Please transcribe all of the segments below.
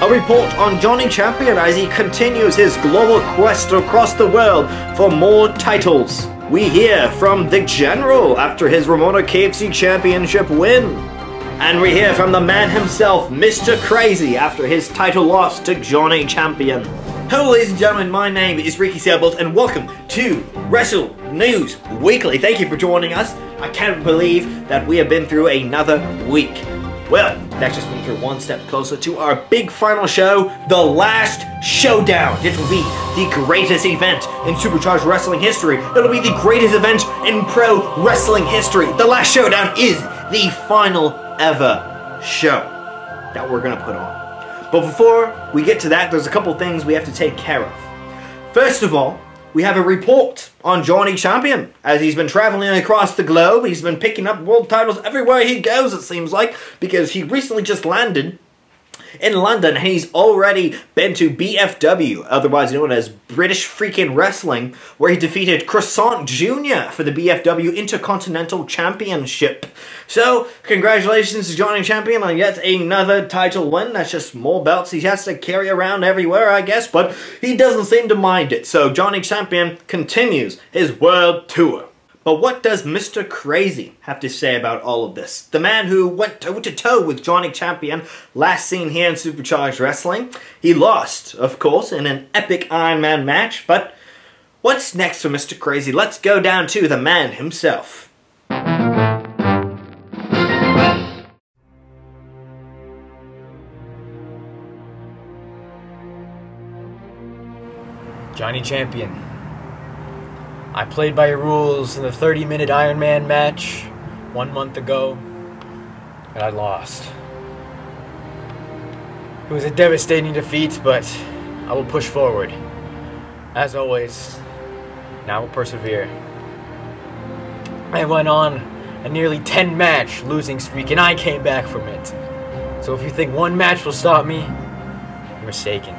A report on Johnny Champion as he continues his global quest across the world for more titles. We hear from the General after his Ramona KFC Championship win. And we hear from the man himself, Mr. Crazy, after his title loss to Johnny Champion. Hello ladies and gentlemen, my name is Ricky Sailbolt and welcome to Wrestle News Weekly. Thank you for joining us. I can't believe that we have been through another week. Well, that's just been through one step closer to our big final show, The Last Showdown. It will be the greatest event in Supercharged Wrestling history. It'll be the greatest event in pro wrestling history. The Last Showdown is the final ever show that we're gonna put on. But before we get to that, there's a couple things we have to take care of. First of all, we have a report on Johnny Champion. As he's been traveling across the globe, he's been picking up world titles everywhere he goes, it seems like, because he recently just landed in London, and he's already been to BFW, otherwise known as British Freaking Wrestling, where he defeated Croissant Jr. for the BFW Intercontinental Championship. So, congratulations to Johnny Champion on yet another title win. That's just more belts he has to carry around everywhere, I guess, but he doesn't seem to mind it. So, Johnny Champion continues his world tour. But what does Mr. Crazy have to say about all of this? The man who went toe-to-toe with Johnny Champion, last seen here in Supercharged Wrestling. He lost, of course, in an epic Iron Man match, but what's next for Mr. Crazy? Let's go down to the man himself. Johnny Champion. I played by your rules in the 30-minute Iron Man match 1 month ago, and I lost. It was a devastating defeat, but I will push forward. As always, and I will persevere. I went on a nearly 10-match losing streak, and I came back from it. So if you think one match will stop me, you're mistaken.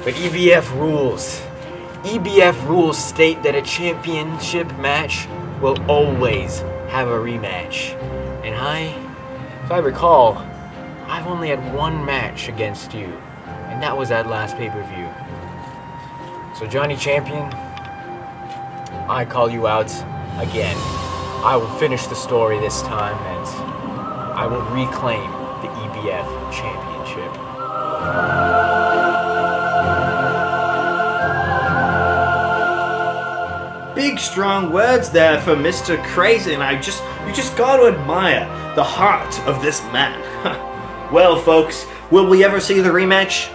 But EBF rules state that a championship match will always have a rematch. And if I recall, I've only had one match against you, and that was that last pay-per-view. So Johnny Champion, I call you out again. I will finish the story this time, and I will reclaim the EBF championship. Big strong words there for Mr. Crazy, and you just got to admire the heart of this man. Well, folks, will we ever see the rematch?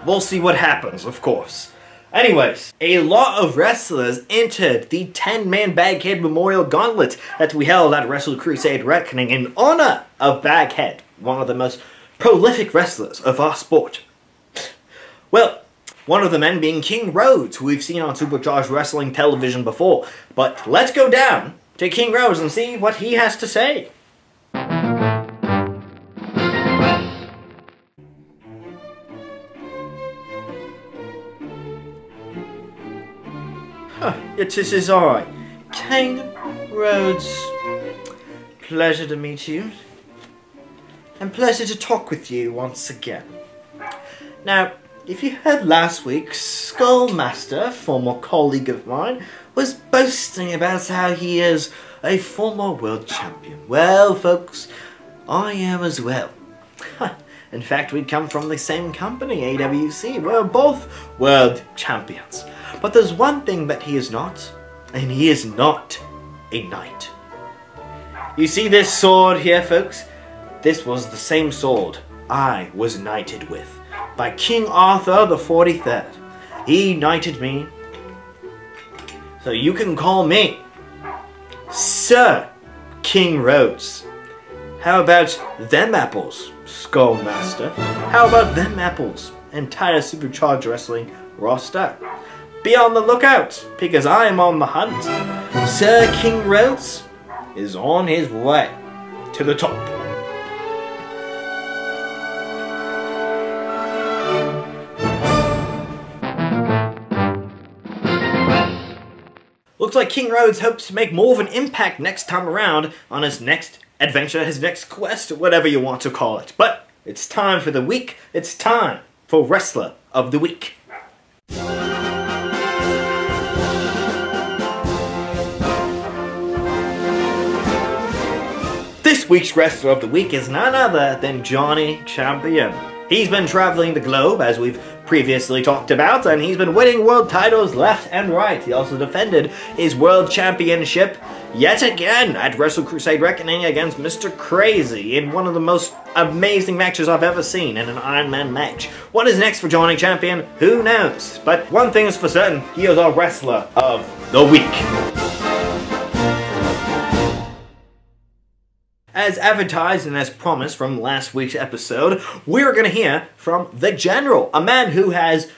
We'll see what happens, of course. Anyways, a lot of wrestlers entered the 10-man Baghead Memorial Gauntlet that we held at Wrestle Crusade Reckoning in honor of Baghead, one of the most prolific wrestlers of our sport. Well, one of the men being King Rhodes, who we've seen on Supercharged Wrestling television before. But let's go down to King Rhodes and see what he has to say. It is I, King Rhodes. Pleasure to meet you. And pleasure to talk with you once again. Now, if you heard last week, Skullmaster, a former colleague of mine, was boasting about how he is a former world champion. Well, folks, I am as well. In fact, we come from the same company, AWC. We're both world champions. But there's one thing that he is not, and he is not a knight. You see this sword here, folks? This was the same sword I was knighted with by King Arthur the 43rd. He knighted me, so you can call me Sir King Rhodes. How about them apples, Skullmaster? How about them apples, entire Supercharged Wrestling roster? Be on the lookout, because I am on the hunt. Sir King Rhodes is on his way to the top. Looks like King Rhodes hopes to make more of an impact next time around on his next adventure, his next quest, whatever you want to call it. But it's time for the week. It's time for Wrestler of the Week. This week's Wrestler of the Week is none other than Johnny Champion. He's been traveling the globe, as we've previously talked about, and he's been winning world titles left and right. He also defended his world championship yet again at Wrestle Crusade Reckoning against Mr. Crazy in one of the most amazing matches I've ever seen in an Iron Man match. What is next for Johnny Champion? Who knows? But one thing is for certain, he is our Wrestler of the Week. As advertised and as promised from last week's episode, we're going to hear from The General, a man who has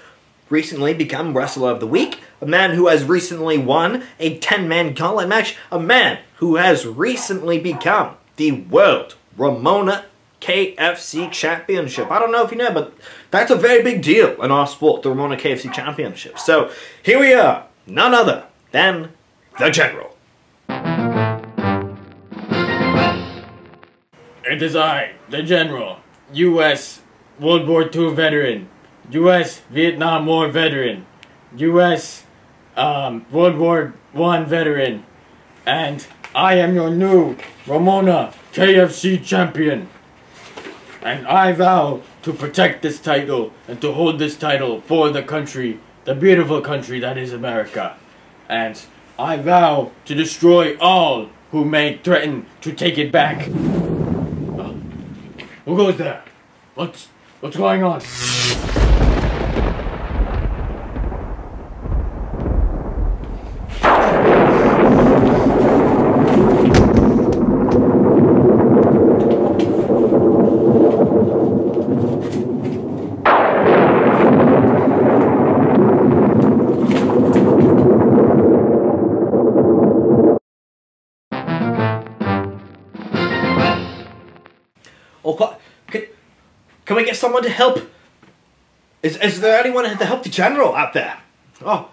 recently become Wrestler of the Week, a man who has recently won a 10-man gauntlet match, a man who has recently become the World Ramona KFC Championship. I don't know if you know, but that's a very big deal in our sport, the Ramona KFC Championship. So here we are, none other than The General. It is I, the General, U.S. World War II veteran, U.S. Vietnam War veteran, U.S. World War I veteran, and I am your new Ramona KFC champion. And I vow to protect this title and to hold this title for the country, the beautiful country that is America. And I vow to destroy all who may threaten to take it back. Who goes there? What's going on? Oh, can we get someone to help? Is there anyone to help the General out there? Oh,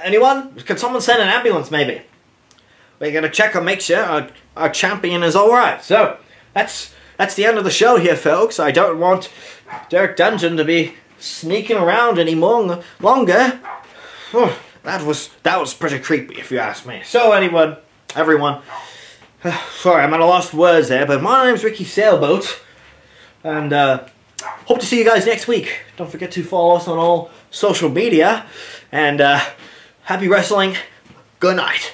anyone? Can someone send an ambulance, maybe? We're gonna check and make sure our champion is all right. So that's the end of the show here, folks. I don't want Derek Dungeon to be sneaking around any longer. Oh, that was pretty creepy, if you ask me. So everyone. Sorry, I'm at a lost words there, but my name's Ricky Sailboat, and hope to see you guys next week. Don't forget to follow us on all social media, and happy wrestling. Good night.